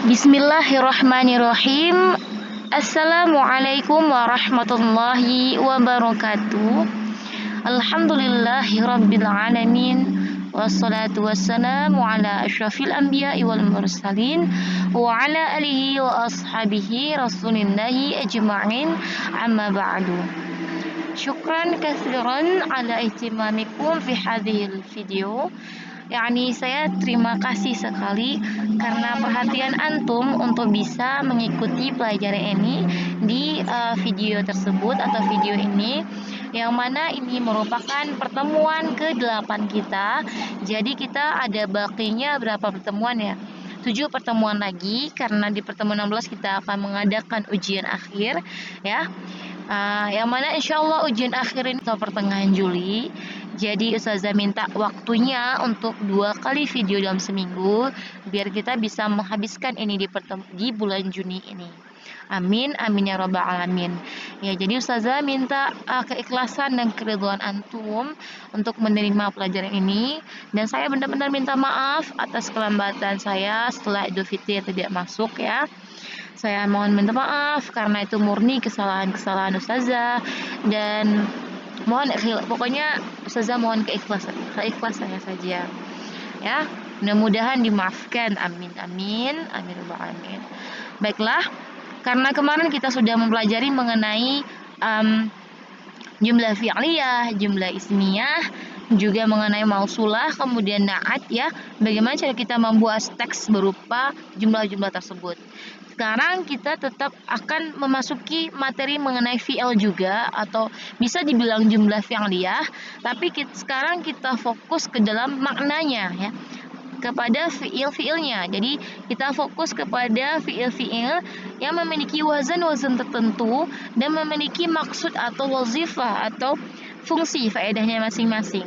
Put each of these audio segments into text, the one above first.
Bismillahirrahmanirrahim. Assalamualaikum warahmatullahi wabarakatuh. Alhamdulillahi rabbil alamin. Wassalatu wassalamu ala asyrafil anbiya'i wal mursalin wa ala alihi wa ashabihi rasulillahi ajma'in, amma ba'du. Syukran katsiran ala ihtimamikum fi hadhil video. Saya terima kasih sekali karena perhatian antum untuk bisa mengikuti pelajaran ini di video tersebut atau video ini, yang mana ini merupakan pertemuan ke-8 kita. Jadi kita ada bakinya berapa pertemuan ya? 7 pertemuan lagi, karena di pertemuan 16 kita akan mengadakan ujian akhir ya. Yang mana insya Allah ujian akhir ini atau pertengahan Juli. Jadi Ustazah minta waktunya untuk 2 kali video dalam seminggu, biar kita bisa menghabiskan ini di bulan Juni ini. Amin, amin ya rabbal alamin. Ya, jadi Ustazah minta keikhlasan dan keridhaan antum untuk menerima pelajaran ini, dan saya benar-benar minta maaf atas kelambatan saya setelah Idul Fitri tidak masuk ya. Saya mohon minta maaf karena itu murni kesalahan Ustazah, dan pokoknya Ustazah mohon keikhlasannya saja ya. Mudah-mudahan dimaafkan. Amin amin amin rabbal alamin. Baiklah, karena kemarin kita sudah mempelajari mengenai jumlah fi'liyah, jumlah ismiyah, juga mengenai mausulah, kemudian na'at ya. Bagaimana cara kita membuat teks berupa jumlah-jumlah tersebut. Sekarang kita tetap akan memasuki materi mengenai fi'il juga, atau bisa dibilang jumlah fi'liyah, tapi sekarang kita fokus ke dalam maknanya ya, kepada fi'il-fi'ilnya. Jadi kita fokus kepada fi'il-fi'il yang memiliki wazan-wazan tertentu dan memiliki maksud atau wazifah atau fungsi faedahnya masing-masing.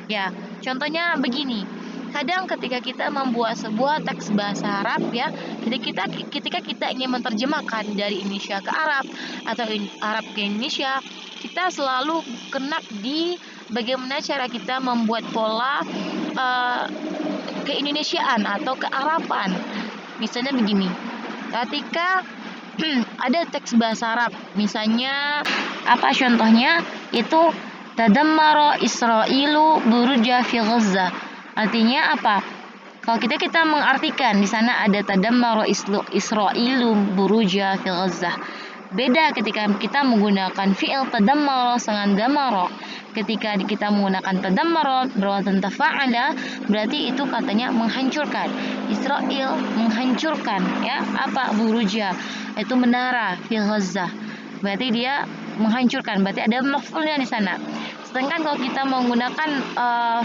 Ya, contohnya begini. Kadang ketika kita membuat sebuah teks bahasa Arab ya, ketika kita ingin menerjemahkan dari Indonesia ke Arab atau Arab ke Indonesia, kita selalu kena di bagaimana cara kita membuat pola keindonesiaan atau kearaban. Misalnya begini, ketika ada teks bahasa Arab, misalnya apa contohnya, itu tadammara Israilu buruja fi Gaza. Artinya apa? Kalau kita mengartikan di sana ada tadammara Israilu buruja fi Gaza. Beda ketika kita menggunakan fi'il tadammara dengan damara. Ketika kita menggunakan tadammara berwazan tafa'ala, berarti itu katanya menghancurkan. Israel menghancurkan ya, apa? Buruja, itu menara fi Gaza. Berarti dia menghancurkan, berarti ada maf'ulnya di sana. Sedangkan kalau kita menggunakan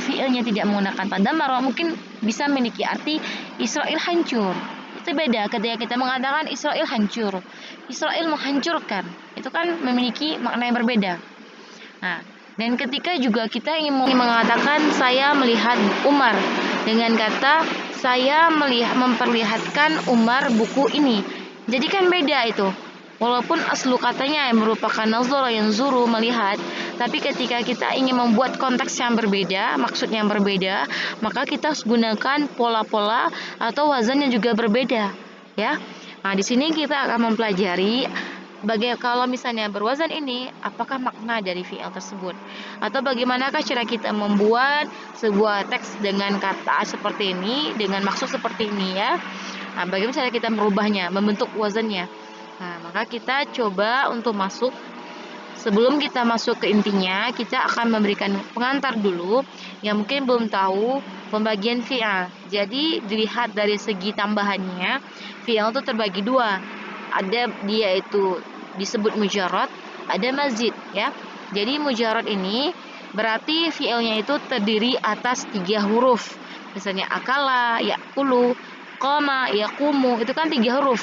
fi'ilnya tidak menggunakan tadammara, mungkin bisa memiliki arti Israel hancur. Itu beda ketika kita mengatakan Israel hancur, Israel menghancurkan, itu kan memiliki makna yang berbeda. Nah, dan ketika juga kita ingin mengatakan saya melihat Umar, dengan kata saya memperlihatkan Umar buku ini, jadi kan beda itu. Walaupun aslu katanya yang merupakan nazara yanzuru, melihat, tapi ketika kita ingin membuat konteks yang berbeda, maksud yang berbeda, maka kita harus gunakan pola-pola atau wazan yang juga berbeda ya. Nah, di sini kita akan mempelajari kalau misalnya berwazan ini, apakah makna dari fi'il tersebut, atau bagaimanakah cara kita membuat sebuah teks dengan kata seperti ini, dengan maksud seperti ini ya. Nah, bagaimana cara kita merubahnya, membentuk wazannya. Nah, maka kita coba untuk masuk. Sebelum kita masuk ke intinya, kita akan memberikan pengantar dulu yang mungkin belum tahu pembagian fi'il. Jadi dilihat dari segi tambahannya, fi'il itu terbagi 2. Ada dia itu disebut mujarrad, ada mazid ya. Jadi mujarrad ini berarti fi'ilnya itu terdiri atas 3 huruf. Misalnya akala, yakulu, qama, yaqumu, itu kan 3 huruf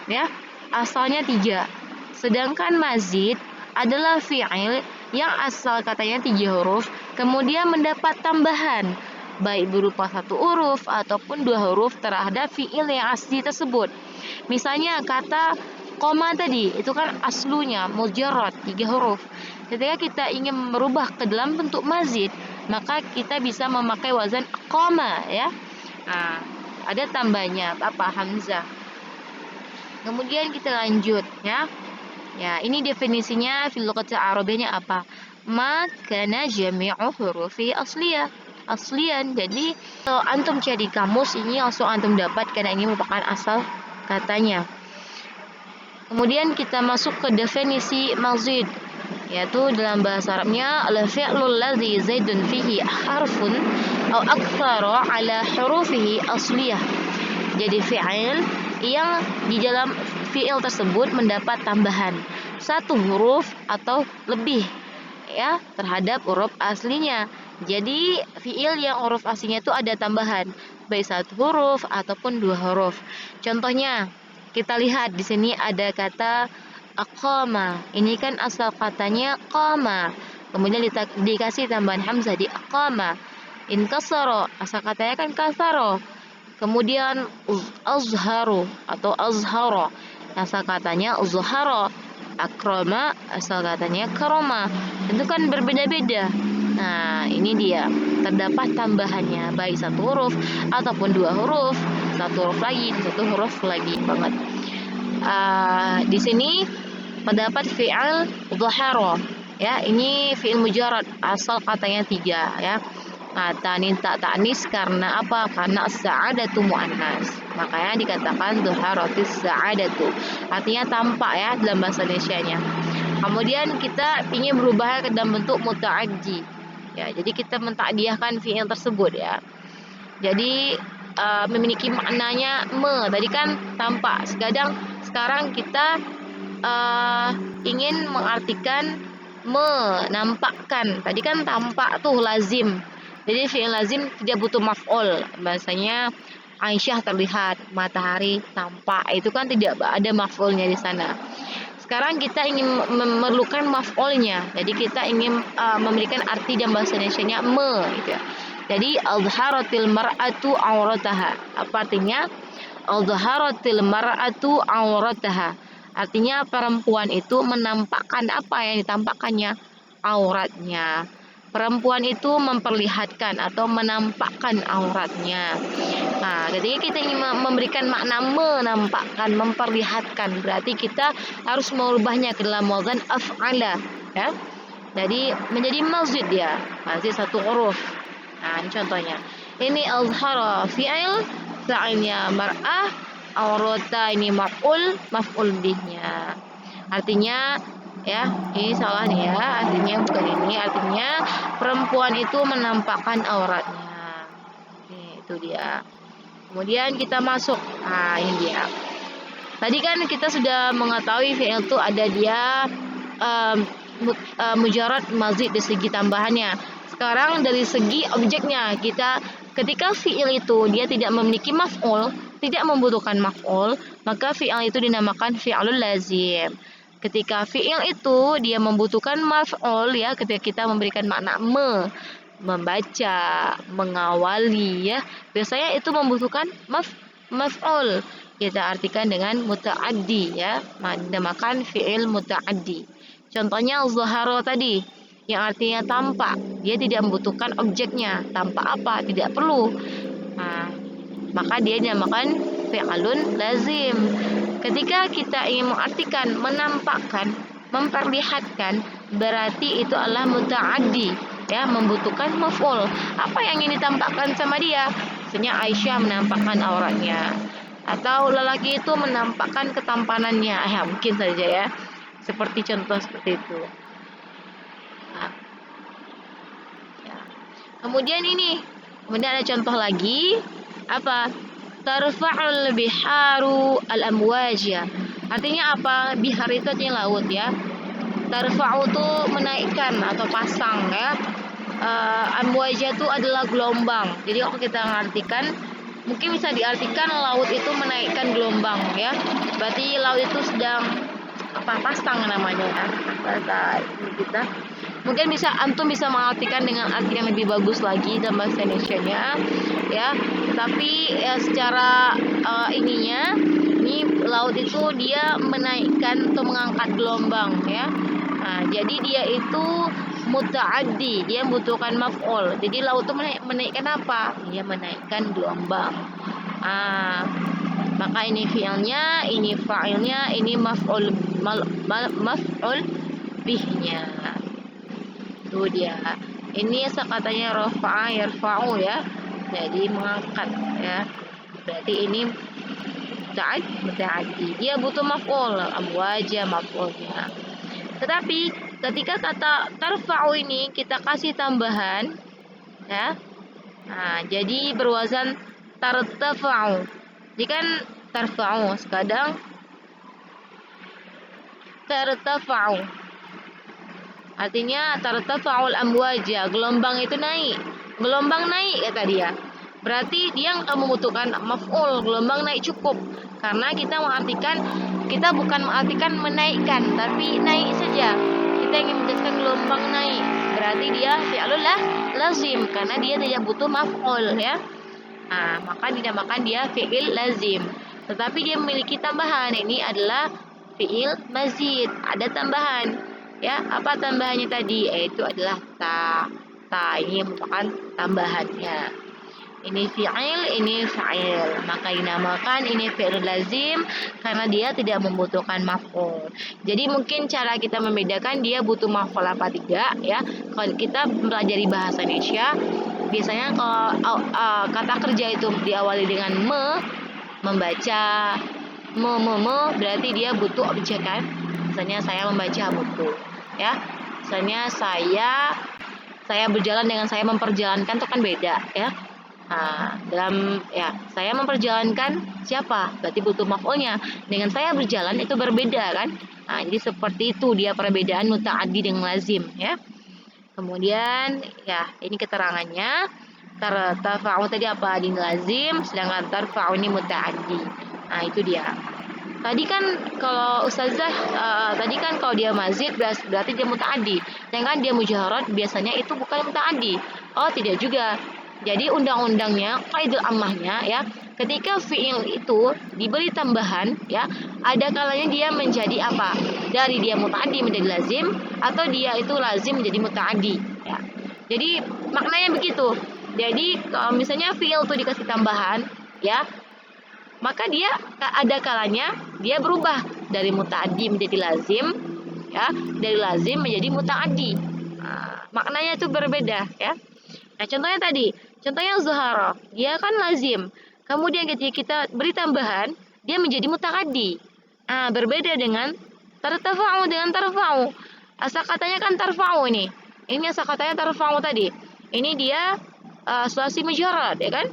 ya. Asalnya 3. Sedangkan mazid adalah fi'il yang asal katanya 3 huruf, kemudian mendapat tambahan, baik berupa 1 huruf ataupun 2 huruf terhadap fi'il yang asli tersebut. Misalnya kata koma tadi, itu kan aslunya mujarrad 3 huruf. Ketika kita ingin merubah ke dalam bentuk mazid, maka kita bisa memakai wazan koma ya. Nah, ada tambahnya apa? Hamzah. Kemudian kita lanjut ya. Ya, ini definisinya fil lughati arabiyyah apa? Ma kana jami'u hurufi asliyah. Aslian. Jadi, kalau antum cari kamus ini langsung antum dapat karena ini merupakan asal katanya. Kemudian kita masuk ke definisi mazid, yaitu dalam bahasa Arabnya al-fi'lul ladzi zaidun fihi harfun aw aktsara ala hurufihi asliyah. Jadi fi'il yang di dalam fi'il tersebut mendapat tambahan satu huruf atau lebih ya terhadap huruf aslinya. Jadi fi'il yang huruf aslinya itu ada tambahan baik satu huruf ataupun dua huruf. Contohnya kita lihat di sini ada kata aqama. Ini kan asal katanya qama. Kemudian dikasih tambahan hamzah di aqama. Inkasara, asal katanya kan kasaro. Kemudian azharu atau azhara, asal katanya uzhara. Akrama, asal katanya karoma. Itu kan berbeda-beda. Nah, ini dia. Terdapat tambahannya baik satu huruf ataupun dua huruf, satu huruf lagi, satu huruf lagi banget. Di sini terdapat fi'il dhahara. Ya, ini fi'il mujarrad, asal katanya tiga ya. Tanin tak ta'nis karena apa? Karena as-sa'adatu mu'annas. Makanya dikatakan dhuharatis sa'adatu. Artinya tampak ya dalam bahasa Indonesianya. Kemudian kita ingin berubah ke dalam bentuk muta'addi. Ya, jadi kita mentakdiahkan fi'il tersebut ya. Jadi memiliki maknanya tadi kan tampak. Sekarang kita ingin mengartikan menampakkan. Tadi kan tampak tuh lazim. Jadi fi'il lazim tidak butuh maf'ul. Bahasanya Aisyah terlihat, matahari tampak. Itu kan tidak ada maf'ulnya di sana. Sekarang kita ingin memerlukan maf'ulnya. Jadi kita ingin memberikan arti dalam bahasa Indonesianya gitu ya. Jadi azharatil mar'atu aurataha. Apa artinya? Azharatil mar'atu aurataha. Artinya perempuan itu menampakkan apa yang ditampakkannya? Auratnya. Perempuan itu memperlihatkan atau menampakkan auratnya. Nah, ketika kita ingin memberikan makna menampakkan, memperlihatkan, berarti kita harus merubahnya ke dalam wazan af'ala, ya. Jadi menjadi mazid ya, mazid satu huruf. Nah, ini contohnya. Ini azhara fi'il, fa'ilnya mar'ah, aurata ini maf'ul bihnya. Artinya ya, ini salah nih ya, artinya bukan ini, artinya perempuan itu menampakkan auratnya. Itu dia. Kemudian kita masuk. Nah, ini dia. Tadi kan kita sudah mengetahui fi'il itu ada dia mujarrad, mazid dari segi tambahannya. Sekarang dari segi objeknya, ketika fi'il itu dia tidak memiliki maf'ul, tidak membutuhkan maf'ul, maka fi'il itu dinamakan fi'lul lazim. Ketika fi'il itu dia membutuhkan maf'ul ya, ketika kita memberikan makna membaca, mengawali ya, biasanya itu membutuhkan maf'ul. Kita artikan dengan muta'addi ya, dinamakan fi'il muta'addi. Contohnya zahara tadi yang artinya tampak, dia tidak membutuhkan objeknya. Tampak apa? Tidak perlu. Nah, maka dia dinamakan fi'alun lazim. Ketika kita ingin mengartikan menampakkan, memperlihatkan, berarti itu adalah muta'addi ya, membutuhkan maf'ul. Apa yang ingin ditampakkan sama dia? Misalnya Aisyah menampakkan auratnya, atau lelaki itu menampakkan ketampanannya. Ya, mungkin saja ya. Seperti contoh seperti itu. Nah, ya. Kemudian ada contoh lagi apa? Tarfa'ul biharu al-amwaja. Artinya apa? Bihar itu artinya laut ya. Tarfa'u itu menaikkan atau pasang ya. Amwaja itu adalah gelombang. Jadi kalau kita mengartikan, mungkin bisa diartikan laut itu menaikkan gelombang ya. Berarti laut itu sedang pasang namanya ya, bahasa kita. Mungkin antum bisa mengartikan dengan arti yang lebih bagus lagi dalam bahasa Indonesianya ya. Tapi ya secara ini laut itu dia menaikkan atau mengangkat gelombang ya. Nah, jadi dia itu muta'addi, dia membutuhkan maf'ul. Jadi laut itu menaikkan apa? Dia menaikkan gelombang. Maka ini fi'ilnya, ini fa'ilnya, ini maf'ul bihnya. Itu dia. Ini katanya rafa'a yarfa'u ya. Jadi mengangkat ya. Berarti ini muta'addi. Dia butuh maf'ul, amwaja maf'ulnya. Tetapi ketika kata tarfa'u ini kita kasih tambahan ya. Nah, jadi berwazan tartafa'u. Jadi kan tarfa'u, kadang tartafa'u. Artinya tartafa'ul amwaja, gelombang itu naik. Gelombang naik kata dia. Berarti dia nggak membutuhkan maf'ul, gelombang naik cukup. Karena kita bukan mengartikan menaikkan, tapi naik saja. Kita ingin menjelaskan gelombang naik. Berarti dia fi'lul lazim karena dia tidak butuh maf'ul ya. Nah, maka dinamakan dia fi'il lazim. Tetapi dia memiliki tambahan. Ini adalah fi'il mazid. Ada tambahan. Ya, apa tambahannya tadi? Yaitu adalah ta. Ta ini merupakan tambahannya. Ini fi'il, ini fa'il. Maka dinamakan ini fi'il lazim karena dia tidak membutuhkan maf'ul. Jadi mungkin cara kita membedakan dia butuh maf'ul apa tidak ya. Kalau kita mempelajari bahasa Indonesia, biasanya kalau kata kerja itu diawali dengan membaca, berarti dia butuh objek kan. Misalnya saya membaca buku ya. Misalnya saya berjalan dengan saya memperjalankan itu kan beda ya. Nah, saya memperjalankan siapa? Berarti butuh maf'ulnya. Dengan saya berjalan itu berbeda kan? Nah, jadi seperti itu dia perbedaan muta'addi dengan lazim ya. Kemudian ya, ini keterangannya. Tarfa'u tadi apa? Di lazim, sedangkan tarfa'u ini muta'addi. Nah, itu dia. Tadi kan kalau ustazah tadi kan kalau dia mazid berarti dia muta'addi. Sedangkan dia mujarrad biasanya itu bukan muta'addi. Oh, tidak juga. Jadi undang-undangnya, qaidul ammahnya ya, ketika fi'il itu diberi tambahan ya, ada kalanya dia menjadi apa? Dari dia muta'addi menjadi lazim atau dia itu lazim menjadi muta'addi ya. Jadi maknanya begitu. Jadi kalau misalnya fi'il itu dikasih tambahan ya, maka dia ada kalanya dia berubah dari muta'addi menjadi lazim ya, dari lazim menjadi muta'addi. Nah, maknanya itu berbeda ya. Nah, contohnya Zuhara, dia kan lazim. Kemudian ketika kita beri tambahan, dia menjadi muta'addi. Nah, berbeda dengan tarfa'u dengan tarfa'u. Asal katanya kan tarfa'u ini. Ini asal katanya tarfa'u tadi. Ini dia sulasi mujarrad ya kan?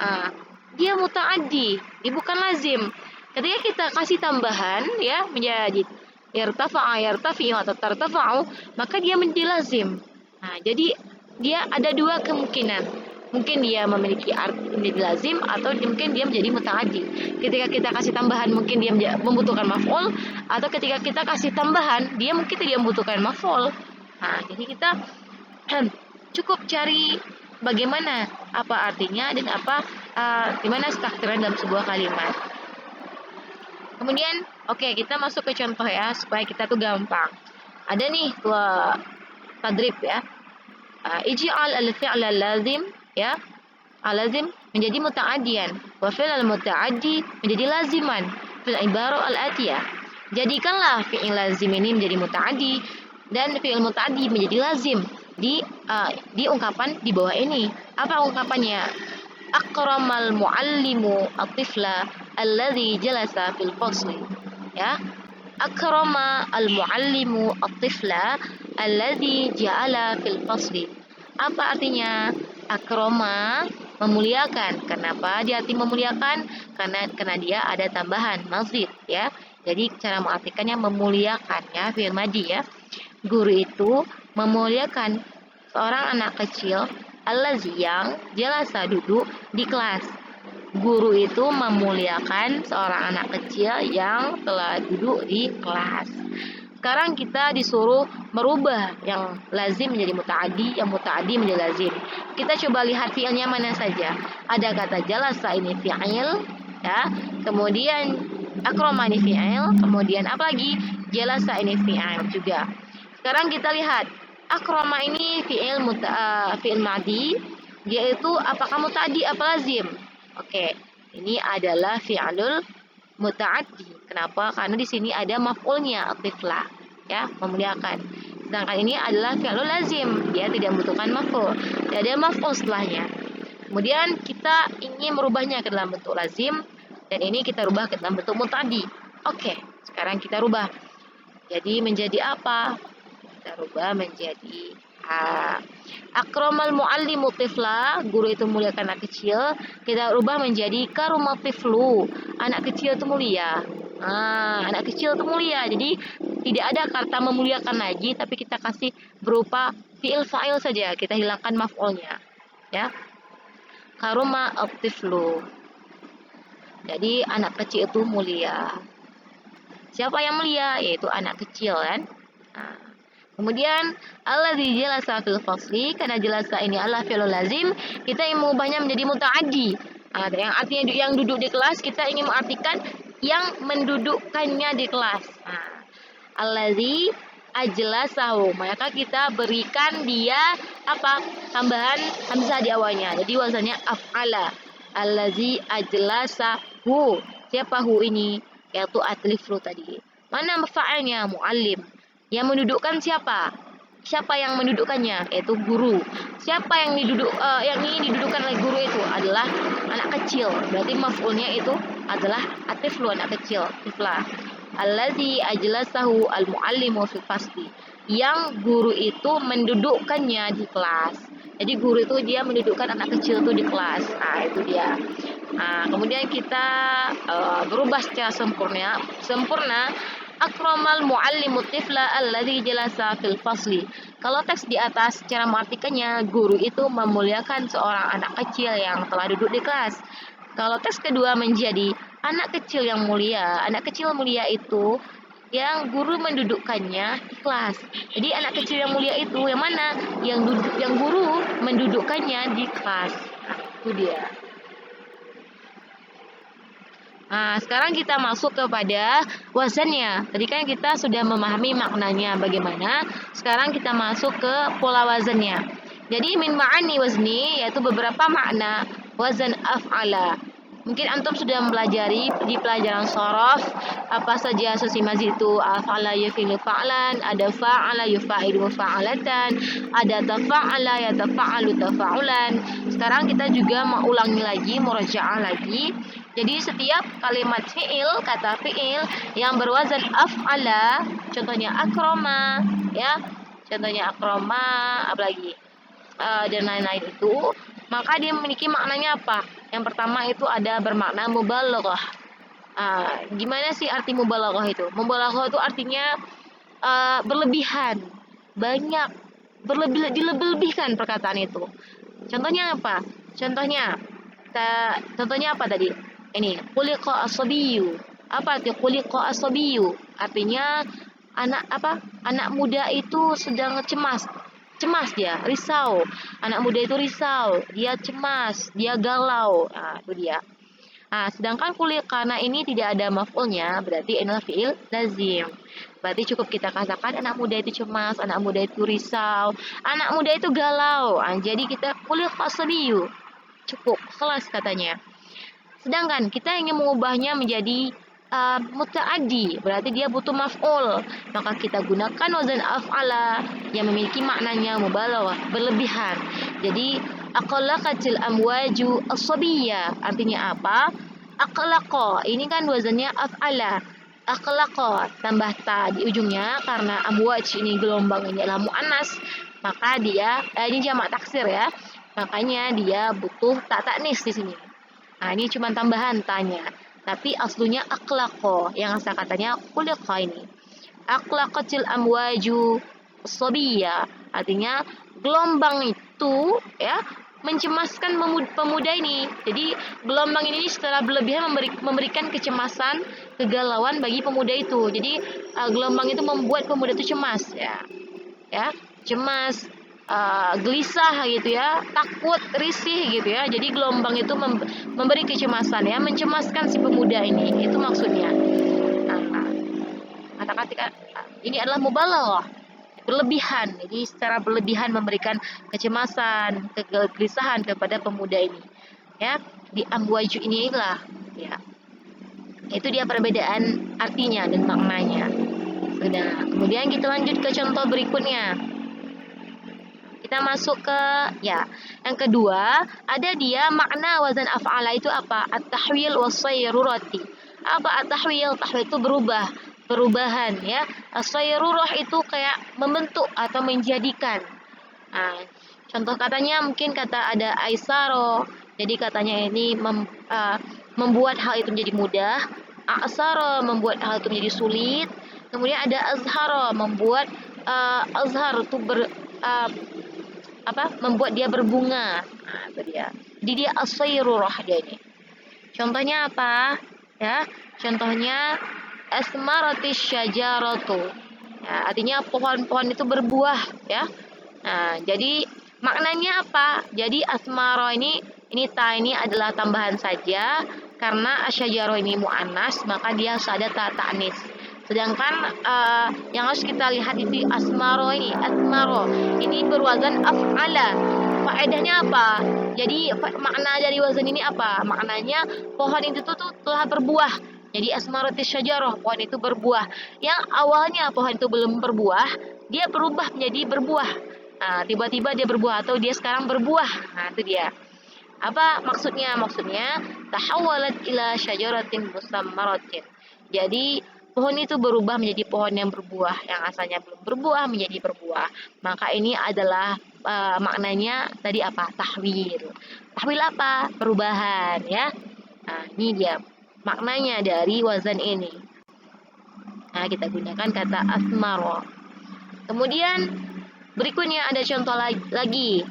Nah, dia muta'addi, dia bukan lazim. Ketika kita kasih tambahan ya menjadi yartafi'u atau tartafa'u, maka dia menjadi lazim. Nah, jadi dia ada dua kemungkinan. Mungkin dia memiliki arti menjadi lazim atau mungkin dia menjadi muta'addi. Ketika kita kasih tambahan mungkin dia membutuhkan maf'ul, atau ketika kita kasih tambahan dia mungkin tidak membutuhkan maf'ul. Nah, jadi kita cukup cari bagaimana apa artinya dan gimana takdiran dalam sebuah kalimat. Kemudian kita masuk ke contoh ya supaya kita tuh gampang. Ada nih dua tadrib ya. Ij'al al-fi'l al-lazim ya, al-lazim menjadi muta'addiyan wa fi'l al-muta'addi menjadi laziman fil ibarah al-atiyah. Jadikanlah fi'il lazim ini menjadi muta'addi dan fi'il muta'addi menjadi lazim di ungkapan di bawah ini. Apa ungkapannya? Akramal muallimu at-tifla alladhi jalasa fil fasli. Ya. Akrama al-muallimu at-tifla alladhi ja'ala fil fasli. Apa artinya? Akrama memuliakan. Kenapa dia arti memuliakan? Karena dia ada tambahan mazid ya. Jadi cara mengartikannya memuliakan ya, fi'il madhi ya. Guru itu memuliakan seorang anak kecil allazi yang jalasa duduk di kelas. Guru itu memuliakan seorang anak kecil yang telah duduk di kelas. Sekarang kita disuruh merubah yang lazim menjadi muta'addi, yang muta'addi menjadi lazim. Kita coba lihat fi'ilnya mana saja. Ada kata jalasa ini fi'il ya. Kemudian akrama ini fi'il, kemudian apa lagi? Jalasa ini fi'il juga. Sekarang kita lihat akrama ini fi'il madhi, yaitu apakah muta'addi apa lazim? Oke. Ini adalah fi'lul muta'addi. Kenapa? Karena di sini ada maf'ulnya, tifla, ya, memuliakan. Sedangkan ini adalah fi'lul lazim, dia tidak membutuhkan maf'ul. Tidak ada maf'ul setelahnya. Kemudian kita ingin merubahnya ke dalam bentuk lazim, dan ini kita rubah ke dalam bentuk muta'addi. Oke, sekarang kita rubah. Jadi menjadi apa? Kita rubah menjadi akramal muallimu tifla, guru itu muliakan anak kecil. Kita rubah menjadi karuma tiflu, anak kecil itu mulia. Anak kecil itu mulia. Jadi tidak ada kata memuliakan lagi, tapi kita kasih berupa fi'il fa'il saja. Kita hilangkan maf'ulnya, ya. Karuma tiflu. Jadi anak kecil itu mulia. Siapa yang mulia? Yaitu anak kecil, kan? Kemudian alladzi jalasa fil fasli, karena jalasa ini adalah fi'il lazim, kita ingin mengubahnya menjadi muta'addi. Yang artinya yang duduk di kelas, kita ingin mengartikan yang mendudukkannya di kelas. Alladzi ajlasahu, maka kita berikan dia apa? Tambahan hamzah di awalnya. Jadi wazannya af'ala. Alladzi ajlasahu. Siapa hu ini? Yaitu atliflu tadi. Mana fa'ilnya? Muallim. Yang mendudukkan siapa? Siapa yang mendudukkannya? Yaitu guru. Siapa yang yang ingin didudukkan oleh guru itu adalah anak kecil. Berarti maf'ulnya itu adalah atiflu, anak kecil, tifla. Allazi ajlasahu al-muallimu fil fasli. Yang guru itu mendudukkannya di kelas. Jadi guru itu dia mendudukkan anak kecil itu di kelas. Itu dia. Kemudian kita berubah secara sempurna. Akramal muallimu tifla alladzi jalasa fil fasli. Kalau teks di atas cara mengartikannya, guru itu memuliakan seorang anak kecil yang telah duduk di kelas. Kalau teks kedua menjadi anak kecil yang mulia. Anak kecil mulia itu yang guru mendudukkannya di kelas. Jadi anak kecil yang mulia itu yang mana? Yang guru mendudukkannya di kelas. Itu dia. Sekarang kita masuk kepada wazannya. Tadi kan kita sudah memahami maknanya bagaimana. Sekarang kita masuk ke pola wazannya. Jadi min ma'ani wazni, yaitu beberapa makna wazan af'ala. Mungkin antum sudah mempelajari di pelajaran shorof apa saja asosiasi mazid itu. Af'ala yafilu fa'lan, ada fa'ala yufa'ilu fa'alatan, ada tafa'ala yatafa'alu tafa'ulan. Sekarang kita juga mau ulangi lagi, murajaah lagi. Jadi setiap kalimat fi'il, kata fi'il yang berwazan af'ala, contohnya akroma, ya, contohnya akroma, apalagi dan lain-lain itu, maka dia memiliki maknanya apa? Yang pertama itu ada bermakna mubalaghah. Gimana sih arti mubalaghah itu? Mubalaghah itu artinya berlebihan, banyak, dilebih-lebihkan perkataan itu. Contohnya apa? Contohnya apa tadi? Ini khuliqa as-sabiyyu. Apa arti khuliqa as-sabiyyu? Artinya anak muda itu sedang cemas dia, risau. Anak muda itu risau, dia cemas, dia galau. Itu dia. Sedangkan karena ini tidak ada maf'ulnya, berarti inilah fi'il lazim. Berarti cukup kita katakan anak muda itu cemas, anak muda itu risau, anak muda itu galau. Jadi kita khuliqa as-sabiyyu. Cukup, kelas katanya. Sedangkan kita ingin mengubahnya menjadi muta'addi, berarti dia butuh maf'ul. Maka kita gunakan wazan af'ala yang memiliki maknanya mubalaghah, berlebihan. Jadi aqlaqatil amwaju as-sabiyya, artinya apa? Aqlaqa, ini kan wazannya af'ala. Aqlaqa tambah ta di ujungnya, karena amwaj ini gelombang ini adalah muannas, maka dia ini jamak taksir ya. Makanya dia butuh tak taknis di sini. Ini cuma tambahan tanya. Tapi aslunya akhlaqo, yang asal katanya khuliqa ini. Akhlaqatil amwaju sabiyya, artinya gelombang itu ya mencemaskan pemuda ini. Jadi gelombang ini setelah berlebihan memberikan kecemasan, kegalauan bagi pemuda itu. Jadi gelombang itu membuat pemuda itu cemas ya. Cemas, gelisah gitu ya, takut, risih gitu ya. Jadi gelombang itu memberi kecemasan ya, mencemaskan si pemuda ini. Itu maksudnya. Kata-kata ini adalah mubalaghah, berlebihan. Jadi secara berlebihan memberikan kecemasan, kegelisahan kepada pemuda ini. Ya. di amwaju inilah ya. Itu dia perbedaan artinya dan maknanya. Sudah. Kemudian kita lanjut ke contoh berikutnya. Kita masuk ke ya. Yang kedua, ada dia makna wazan af'ala itu apa? At-tahwil was-sayrurati. Apa at-tahwil? Tahwil itu berubah, perubahan ya. As-sayrurah itu kayak membentuk atau menjadikan. Nah, contoh katanya mungkin kata ada aisaro. Jadi katanya ini membuat hal itu menjadi mudah. A'saro membuat hal itu menjadi sulit. Kemudian ada azharo membuat azhar itu membuat dia berbunga. Nah, itu dia. Jadi dia as-sayrurah dia ini. Contohnya apa? Ya, contohnya asmaratis syajaratu. Ya, artinya pohon-pohon itu berbuah ya. Nah, jadi maknanya apa? Jadi asmaro ini ta ini adalah tambahan saja karena asyajaro ini muannas, maka dia harus ada ta ta'nis. Sedangkan yang harus kita lihat itu asmaro ini berwazan af'ala. Faedahnya apa? Jadi makna dari wazan ini apa? Maknanya pohon itu tuh telah berbuah. Jadi asmaratis syajarah, pohon itu berbuah. Yang awalnya pohon itu belum berbuah, dia berubah menjadi berbuah. Nah, tiba-tiba dia berbuah atau dia sekarang berbuah. Nah, itu dia. Apa maksudnya? Maksudnya tahawwalat ila syajaratin musammaratin. Jadi pohon itu berubah menjadi pohon yang berbuah, yang asalnya belum berbuah menjadi berbuah. Maka ini adalah maknanya tadi apa? Tahwil. Tahwil apa? Perubahan ya. Nah, ini dia maknanya dari wazan ini. Nah, kita gunakan kata asmaro. Kemudian berikutnya ada contoh lagi.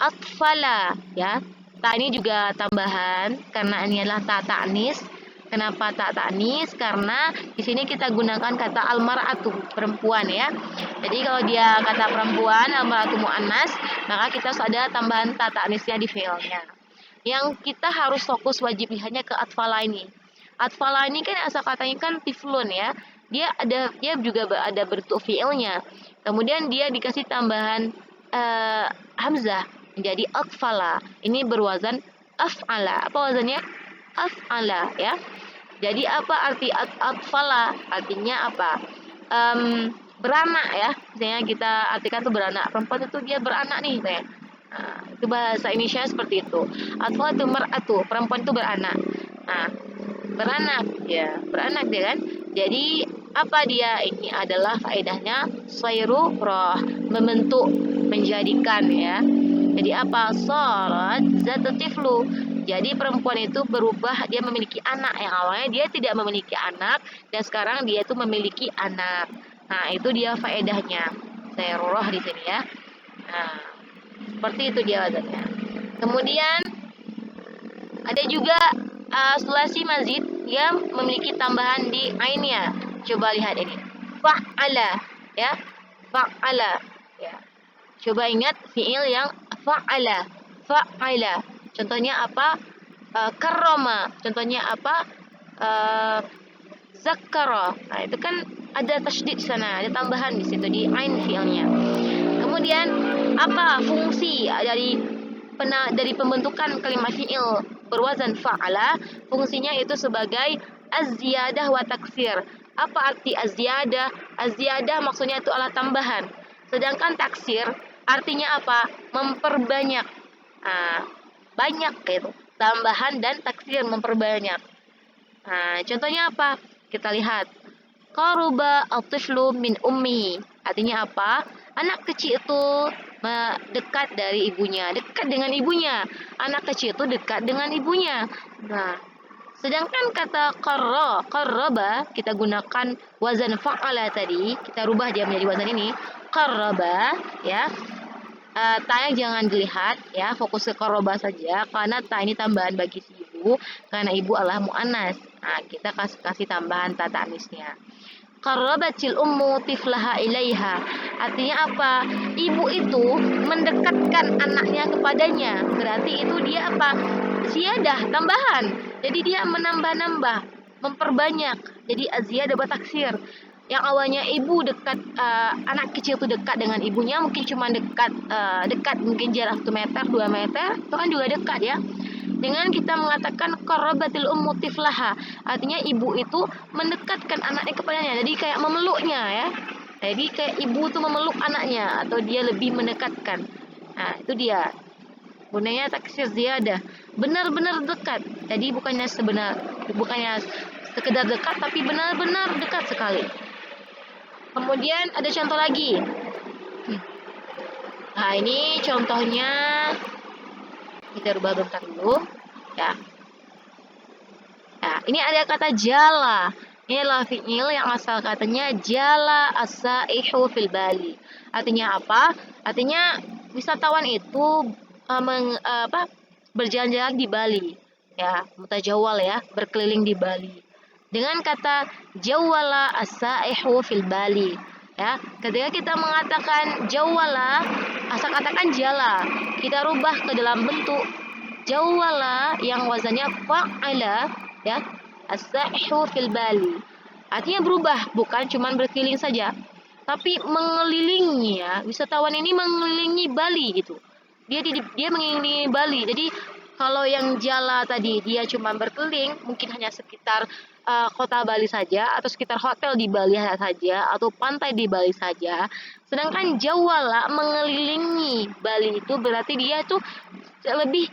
Atfala ya. Ta ini juga tambahan karena ini adalah ta ta'nis. Kenapa ta ta'nis? Karena di sini kita gunakan kata almar'atu, perempuan ya. Jadi kalau dia kata perempuan, almar'atu muannas, maka kita harus ada tambahan ta ta'nisnya di fi'ilnya. Yang kita harus fokus wajib lihatnya ke atfala ini. Atfala ini kan asal katanya kan tiflun ya. Dia juga ada bentuk fi'ilnya. Kemudian dia dikasih tambahan hamzah menjadi atfala. Ini berwazan af'ala. Apa wazannya? Af'ala ya. Jadi apa arti atfala? Artinya apa? Beranak ya. Misalnya kita artikan tuh beranak. Perempuan itu dia beranak nih kayak. Nah, itu bahasa Indonesia seperti itu. Atfal itu mar'atu, perempuan itu beranak. Nah, beranak ya, beranak dia kan. Jadi apa dia? Ini adalah faedahnya sayrurah, membentuk, menjadikan ya. Jadi apa? Sarat zatu tiflu. Jadi perempuan itu berubah, dia memiliki anak. Yang awalnya dia tidak memiliki anak dan sekarang dia itu memiliki anak. Nah, itu dia faedahnya. Sayrurah di sini ya. Nah, seperti itu dia wazannya. Kemudian ada juga sulasi mazid yang memiliki tambahan di ainnya. Coba lihat ini. Fa'ala ya. Fa'ala ya. Coba ingat fiil yang fa'ala. Fa'ala. Contohnya apa? Karrama. Contohnya apa? Zakkara. Nah, itu kan ada tasydid di sana, ada tambahan di situ di ain fiilnya. Kemudian apa fungsi dari pembentukan kalimat fiil berwazan fa'ala? Fungsinya itu sebagai az-ziyadah wa taksir. Apa arti az-ziyadah? Az-ziyadah maksudnya itu adalah tambahan. Sedangkan taksir artinya apa? Memperbanyak. Nah, banyak gitu. Tambahan dan taksir memperbanyak. Nah, contohnya apa? Kita lihat. Qaruba at-tiflu min ummi. Artinya apa? Anak kecil itu dekat dari ibunya, dekat dengan ibunya. Anak kecil itu dekat dengan ibunya. Nah, sedangkan kata qarraba kita gunakan wazan fa'ala tadi, kita rubah dia menjadi wazan ini. Qarraba ya. Ta jangan dilihat ya, fokus ke qarraba saja karena ta ini tambahan bagi si ibu karena ibu adalah muannas. Nah, kita kasih tambahan ta ta'nisnya. Qarrabatil ummu tiflaha ilaiha. Artinya apa? Ibu itu mendekatkan anaknya kepadanya. Berarti itu dia apa? Ziyadah, tambahan. Jadi dia menambah-nambah, memperbanyak. Jadi aziyadah bataksir. Yang awalnya ibu dekat, anak kecil itu dekat dengan ibunya mungkin cuma dekat mungkin jarak 1 meter, 2 meter, itu kan juga dekat ya. dengan kita mengatakan qarabatil ummu tiflaha, artinya ibu itu mendekatkan anaknya kepadanya, jadi kayak memeluknya ya. Jadi kayak ibu itu memeluk anaknya atau dia lebih mendekatkan. Nah, itu dia. Gunanya taksir ziyadah, benar-benar dekat. Jadi bukannya sekedar dekat tapi benar-benar dekat sekali. Kemudian ada contoh lagi. Nah, ini contohnya kita rubah bentar dulu ya. Nah, ini ada kata jala. Ini adalah fi'il yang asal katanya jala as-saihu fil bali. Artinya apa? Artinya wisatawan itu berjalan-jalan di Bali. Ya, mutajawal ya, berkeliling di Bali. Dengan kata jawala as-saihu fil bali. Ya, ketika kita mengatakan jawala, asal katakan jala, kita rubah ke dalam bentuk jawala yang wazannya fa'ala ya, as-saihu fil bali. Artinya berubah, bukan cuma berkeliling saja, tapi mengelilingi ya. Wisatawan ini mengelilingi Bali gitu. Dia mengelilingi Bali. Jadi kalau yang jala tadi dia cuma berkeliling, mungkin hanya sekitar kota Bali saja atau sekitar hotel di Bali saja atau pantai di Bali saja. Sedangkan jawala mengelilingi Bali itu berarti dia tuh lebih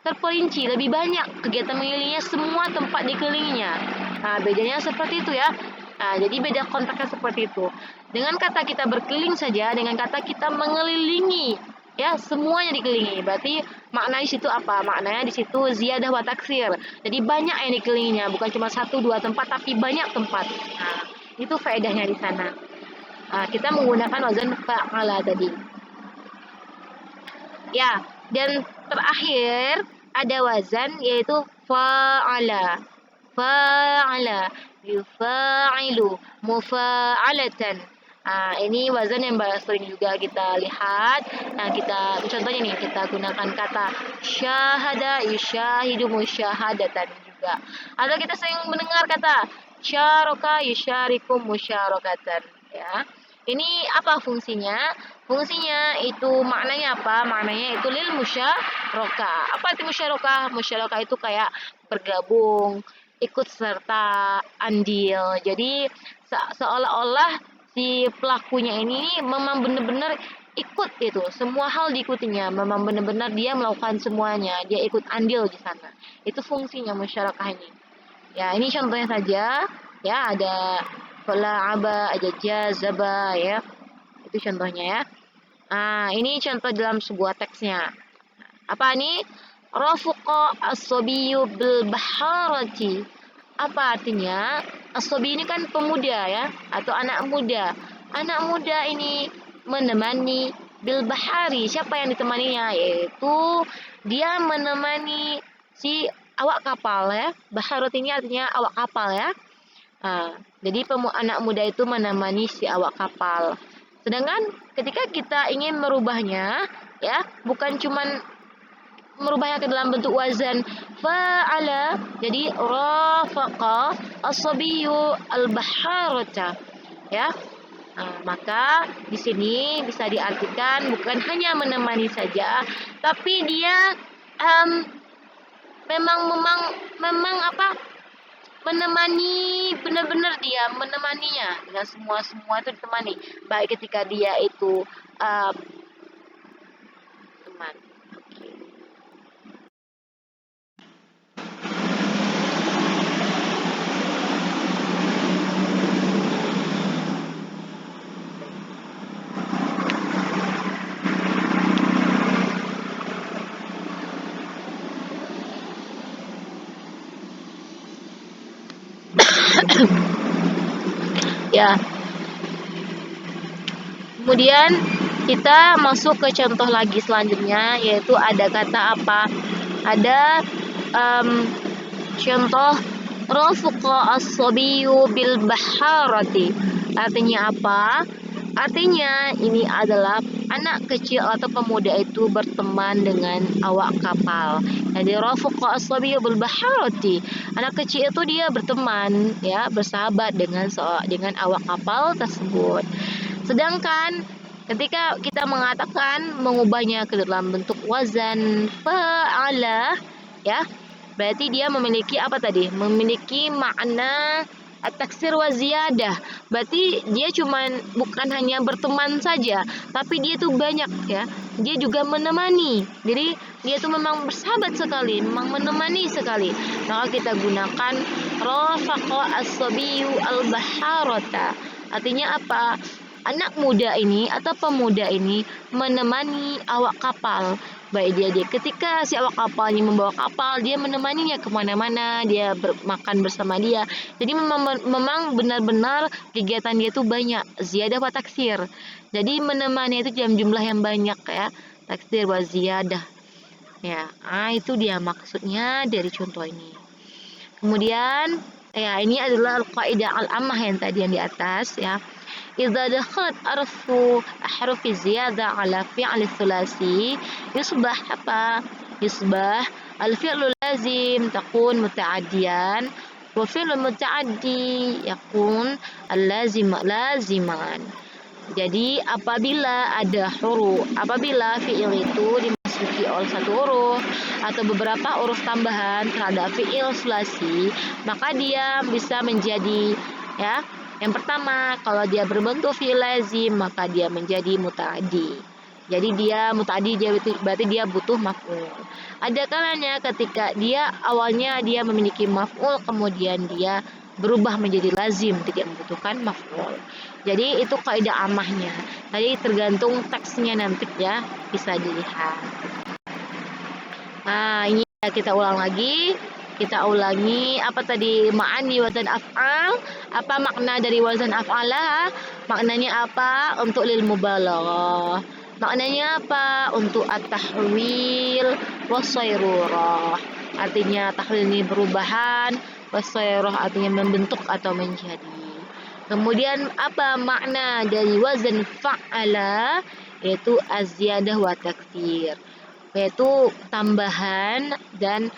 terperinci, lebih banyak kegiatan mengelilingnya, semua tempat dikelilinginya. Nah, bedanya seperti itu ya. Nah, jadi beda konteksnya seperti itu. Dengan kata kita berkeliling saja, dengan kata kita mengelilingi, ya semuanya dikelilingi. Berarti makna di situ apa? Maknanya di situ ziyadah wa taksir. Jadi banyak yang dikelilinginya, bukan cuma satu dua tempat, tapi banyak tempat. Nah, itu faedahnya di sana. Nah, kita menggunakan wazan fa'ala tadi. Ya, dan terakhir ada wazan yaitu fa'ala. Fa'ala, yufa'ilu, mufa'alatan. Nah, ini wazan yang sering juga kita lihat. Nah, contohnya nih, kita gunakan kata syahada, yusyahidu, musyahadatan juga. Atau kita sering mendengar kata syaraka, yusyariku, musyarakatan. Ya. Ini apa fungsinya? Fungsinya itu maknanya apa? Maknanya itu lil musyarakah. Apa itu musyarakah? Musyarakah itu kayak bergabung, ikut serta, andil. Jadi seolah-olah si pelakunya ini memang benar-benar ikut itu. Semua hal diikutinya. Memang benar-benar dia melakukan semuanya. Dia ikut andil di sana. Itu fungsinya musyarakah ini. Ya, ini contohnya saja. Ya, ada fala'aba, ada jazaba ya. Itu contohnya ya. Nah, ini contoh dalam sebuah teksnya. Apa ini? Rafuqa as-sabiyyu bil baharati. Apa artinya? As-sabi ini kan pemuda ya, atau anak muda. Anak muda ini menemani bil bahari. Siapa yang ditemaninya? Yaitu dia menemani si awak kapal ya. Baharat ini artinya awak kapal ya. Nah, jadi anak muda itu menemani si awak kapal. Sedangkan ketika kita ingin merubahnya, ya, bukan cuman merubahnya ke dalam bentuk wazan fa'ala, jadi rafaqa as-sabiyyu al-baharata, ya. Nah, maka di sini bisa diartikan bukan hanya menemani saja, tapi dia memang apa? Menemani, benar-benar dia menemaninya dengan semua itu ditemani, baik ketika dia itu teman. Ya. Kemudian kita masuk ke contoh lagi selanjutnya, yaitu ada kata apa? Ada contoh rafuqa as-sabiyyu bil baharati. Artinya apa? Artinya ini adalah anak kecil atau pemuda itu berteman dengan awak kapal. Jadi rafuqa as-sabiyyu bil baharati. Anak kecil itu dia berteman ya, bersahabat dengan awak kapal tersebut. Sedangkan ketika kita mengatakan mengubahnya ke dalam bentuk wazan fa'ala ya. Berarti dia memiliki apa tadi? Memiliki makna at-taksir wa ziyadah. Berarti dia bukan hanya berteman saja, tapi dia tuh banyak ya. Dia juga menemani. Jadi dia tuh memang bersahabat sekali, memang menemani sekali. Maka kita gunakan rafaqa as-sabiyyu al-baharata. Artinya apa? Anak muda ini atau pemuda ini menemani awak kapal. Baik dia ketika si awak kapal ini membawa kapal, dia menemaninya kemana-mana, dia makan bersama dia. Jadi memang benar-benar kegiatan dia itu banyak, ziyadah wa taksir. Jadi menemani itu dalam jumlah yang banyak ya, taksir wa ziyadah. Ya, itu dia maksudnya dari contoh ini. Kemudian ya ini adalah al-qaidah al-ammah yang tadi yang di atas ya. إذا دخلت أحرف الزيادة على فعل الثلاثي يصبح apa? يصبح الفعل لازم تكون متعديا وفعل المتعدي يكون اللازم لازما. Jadi apabila fi'il itu dimasuki oleh satu huruf atau beberapa huruf tambahan terhadap fi'il sulasi, maka dia bisa menjadi ya. Yang pertama, kalau dia berbentuk fi'il lazim, maka dia menjadi muta'addi. Jadi dia muta'addi, berarti dia butuh maf'ul. Ada kalanya ketika awalnya dia memiliki maf'ul, kemudian dia berubah menjadi lazim, tidak membutuhkan maf'ul. Jadi itu kaidah amahnya. Tadi tergantung teksnya nanti ya, bisa dilihat. Nah, ini kita ulang lagi. Kita ulangi apa tadi ma'ani wazan af'al. Apa makna dari wazan af'ala? Maknanya apa? Untuk lil mubalaghah. Maknanya apa? Untuk at-tahwil was-sayrurah. Artinya tahwil ini perubahan, was-sayrurah artinya membentuk atau menjadi. Kemudian apa makna dari wazan fa'ala? Yaitu az-ziyadah wa taksir. Yaitu tambahan dan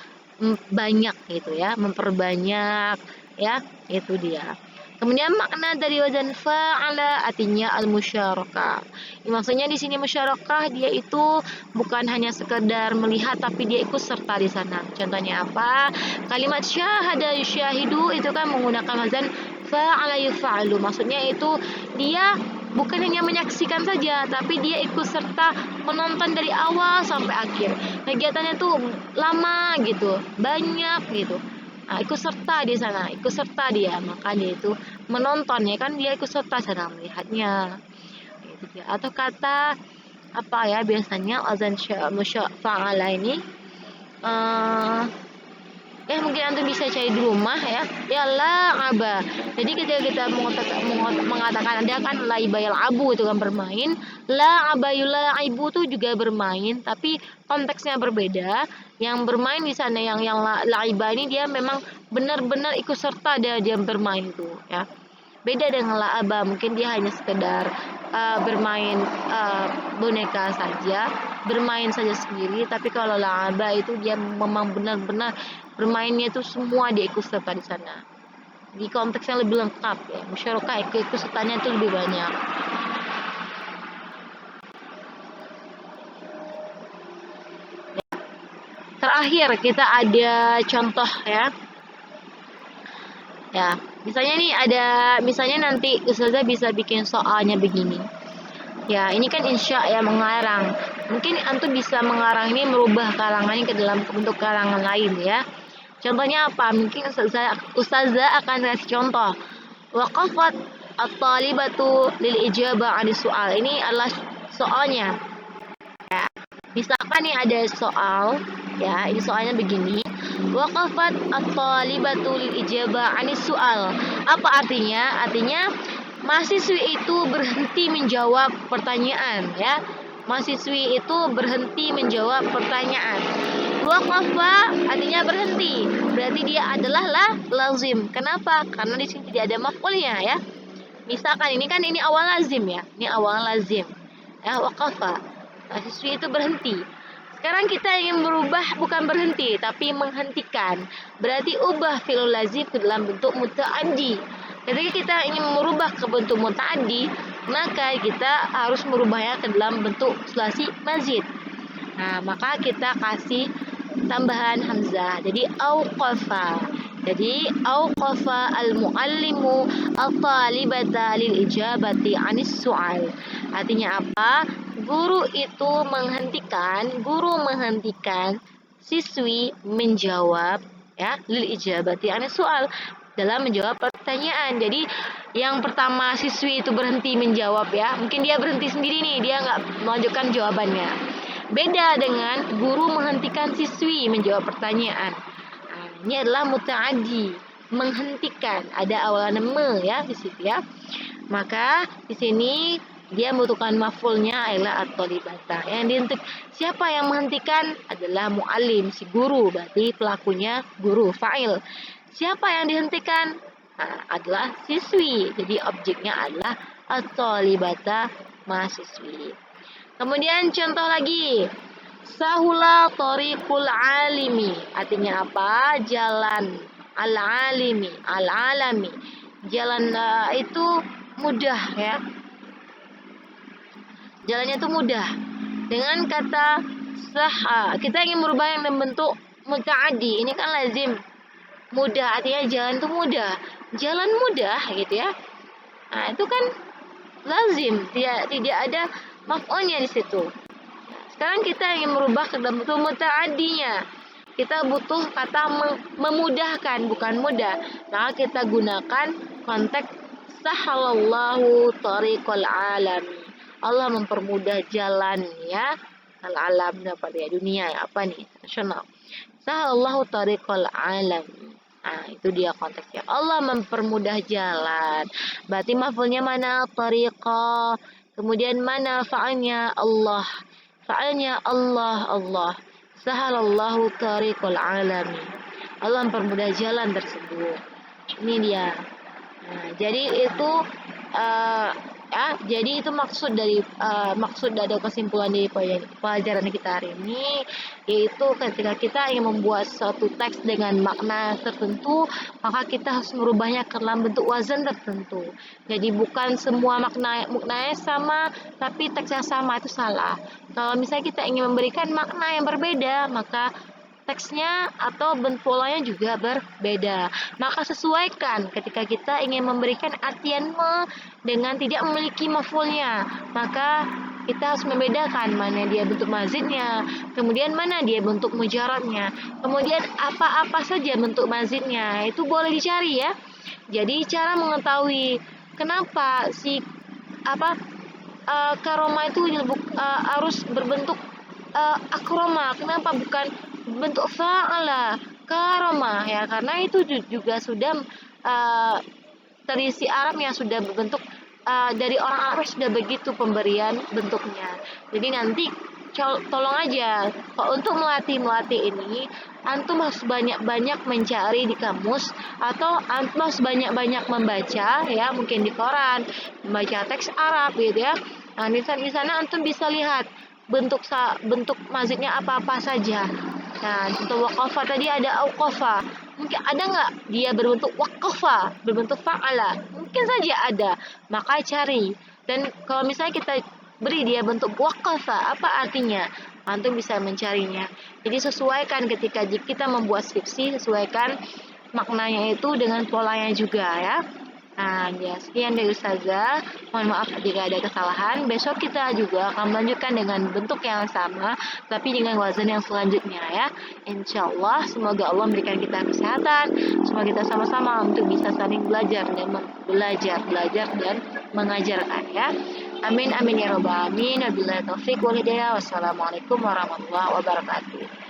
banyak gitu ya, memperbanyak ya, itu dia. Kemudian makna dari wazan fa'ala artinya al-musyarakah. Maksudnya di sini musyarakah dia itu bukan hanya sekedar melihat tapi dia ikut serta di sana. Contohnya apa? Kalimat syahada yusyahidu itu kan menggunakan wazan fa'ala yufa'alu. Maksudnya itu dia bukan hanya menyaksikan saja, tapi dia ikut serta menonton dari awal sampai akhir. Kegiatannya tuh lama gitu, banyak gitu. Nah, ikut serta di sana, ikut serta dia, maka dia itu menonton ya kan, dia ikut serta sana melihatnya. Itu dia. Atau kata apa ya biasanya azan fa'ala ini mungkin antum bisa cari di rumah ya la'aba. Jadi ketika kita mengatakan ada kan laiba yal'abu itu kan bermain, la'aba yulaibu itu juga bermain tapi konteksnya berbeda. Yang bermain di sana yang laiba ini dia memang benar-benar ikut serta dia bermain itu ya. Beda dengan la'aba, mungkin dia hanya sekedar bermain boneka saja, bermain saja sendiri. Tapi kalau la'aba itu dia memang benar-benar bermainnya itu semua dia ikut serta di sana. Di konteksnya lebih lengkap ya, musyarakah ikut sertanya itu lebih banyak. Terakhir kita ada contoh ya. Ya, misalnya nanti ustazah bisa bikin soalnya begini. Ya, ini kan insya ya mengarang. Mungkin antum bisa mengarang ini merubah karangan ini ke dalam bentuk karangan lain ya. Contohnya apa? Mungkin ustazah akan kasih contoh. Waqafat at-talibatu lil ijabah 'ani soal. Ini adalah soalnya. Ya. Misalkan nih ada soal, ya, ini soalnya begini. Waqafat at-talibatu lil ijabah 'ani soal. Apa artinya? Artinya mahasiswi itu berhenti menjawab pertanyaan ya. Mahasiswi itu berhenti menjawab pertanyaan. Waqafa artinya berhenti. Berarti dia adalah lazim. Kenapa? Karena di sini tidak ada maf'ulnya ya. Misalkan ini awal lazim ya. Ini awal lazim. Ya, waqafa. Mahasiswi itu berhenti. Sekarang kita ingin berubah bukan berhenti tapi menghentikan. Berarti ubah fi'il lazim ke dalam bentuk muta'addi. Ketika kita ingin merubah ke bentuk muta'addi, maka kita harus merubahnya ke dalam bentuk sulasi mazid. Nah, maka kita kasih tambahan hamzah. Jadi auqafa. Jadi auqafa al-muallimu at-talibata lil ijabati 'anis su'al. Artinya apa? Guru menghentikan siswi menjawab ya lil ijabati 'anis su'al, dalam menjawab pertanyaan. Jadi yang pertama siswi itu berhenti menjawab ya, mungkin dia berhenti sendiri nih, dia nggak melanjutkan jawabannya. Beda dengan guru menghentikan siswi menjawab pertanyaan. Nah, ini adalah muta'addi, menghentikan. Ada awalan me ya di situ ya. Maka di sini dia membutuhkan maf'ulnya adalah at-talibata. Siapa yang menghentikan adalah muallim, si guru, berarti pelakunya guru, fa'il. Siapa yang dihentikan? Nah, adalah siswi. Jadi objeknya adalah at-talibata, mahasiswi. Kemudian contoh lagi. Sahula tariqul alimi. Artinya apa? Jalan al-alimi, al-alami. Jalan itu mudah ya. Jalannya itu mudah. Dengan kata saha, kita ingin merubah yang dalam bentuk muta'addi. Ini kan lazim. Mudah artinya jalan itu mudah. Jalan mudah gitu ya. Nah, itu kan lazim, tidak ada maf'ulnya di situ. Sekarang kita ingin merubah ke dalam bentuk muta'addinya. Kita butuh kata memudahkan, bukan mudah. Maka kita gunakan konteks sahalallahu tariqal alami. Allah mempermudah jalan ya. Al-alam dapat ya dunia ya, apa nih? Nasional. Sahalallahu tariqal alami. Nah, itu dia konteksnya. Allah mempermudah jalan. Berarti maf'ulnya mana? Tariqa. Kemudian mana fa'alnya? Allah. Fa'alnya Allah. Sahalallahu tariqal alami. Allah mempermudah jalan tersebut. Ini dia. Nah, jadi itu jadi itu maksud dari kesimpulan dari pelajaran kita hari ini, yaitu ketika kita ingin membuat suatu teks dengan makna tertentu, maka kita harus merubahnya ke dalam bentuk wazan tertentu. Jadi bukan semua maknanya sama, tapi teksnya sama, itu salah. Kalau misalnya kita ingin memberikan makna yang berbeda, maka teksnya atau polanya juga berbeda. Maka sesuaikan ketika kita ingin memberikan artian dengan tidak memiliki maf'ulnya. Maka kita harus membedakan mana dia bentuk mazidnya, kemudian mana dia bentuk mujaradnya, kemudian apa-apa saja bentuk mazidnya. Itu boleh dicari ya. Jadi cara mengetahui kenapa karoma itu harus berbentuk akroma, kenapa bukan bentuk fa'ala karoma ya, karena itu juga sudah terisi Arab yang sudah berbentuk dari orang Arab sudah begitu pemberian bentuknya. Jadi nanti tolong aja untuk melatih ini, antum harus banyak-banyak mencari di kamus, atau antum harus banyak-banyak membaca ya, mungkin di koran, membaca teks Arab gitu ya. Nah, di sana antum bisa lihat bentuk mazidnya apa-apa saja. Nah, untuk waqafa tadi ada auqafa. Mungkin ada nggak dia berbentuk waqafa, berbentuk fa'ala? Mungkin saja ada. Maka cari. Dan kalau misalnya kita beri dia bentuk waqafa, apa artinya? Antum bisa mencarinya. Jadi sesuaikan ketika kita membuat skripsi, sesuaikan maknanya itu dengan polanya juga ya. Nah, ya sekian dari Ustazah. Mohon maaf jika ada kesalahan. Besok kita juga akan melanjutkan dengan bentuk yang sama, tapi dengan wazan yang selanjutnya ya. Insya Allah, semoga Allah memberikan kita kesehatan. Semoga kita sama-sama untuk bisa saling belajar dan mengajarkan ya. Amin amin ya robbal alamin. Wabillahi taufiq wal hidayah. Wassalamualaikum warahmatullahi wabarakatuh.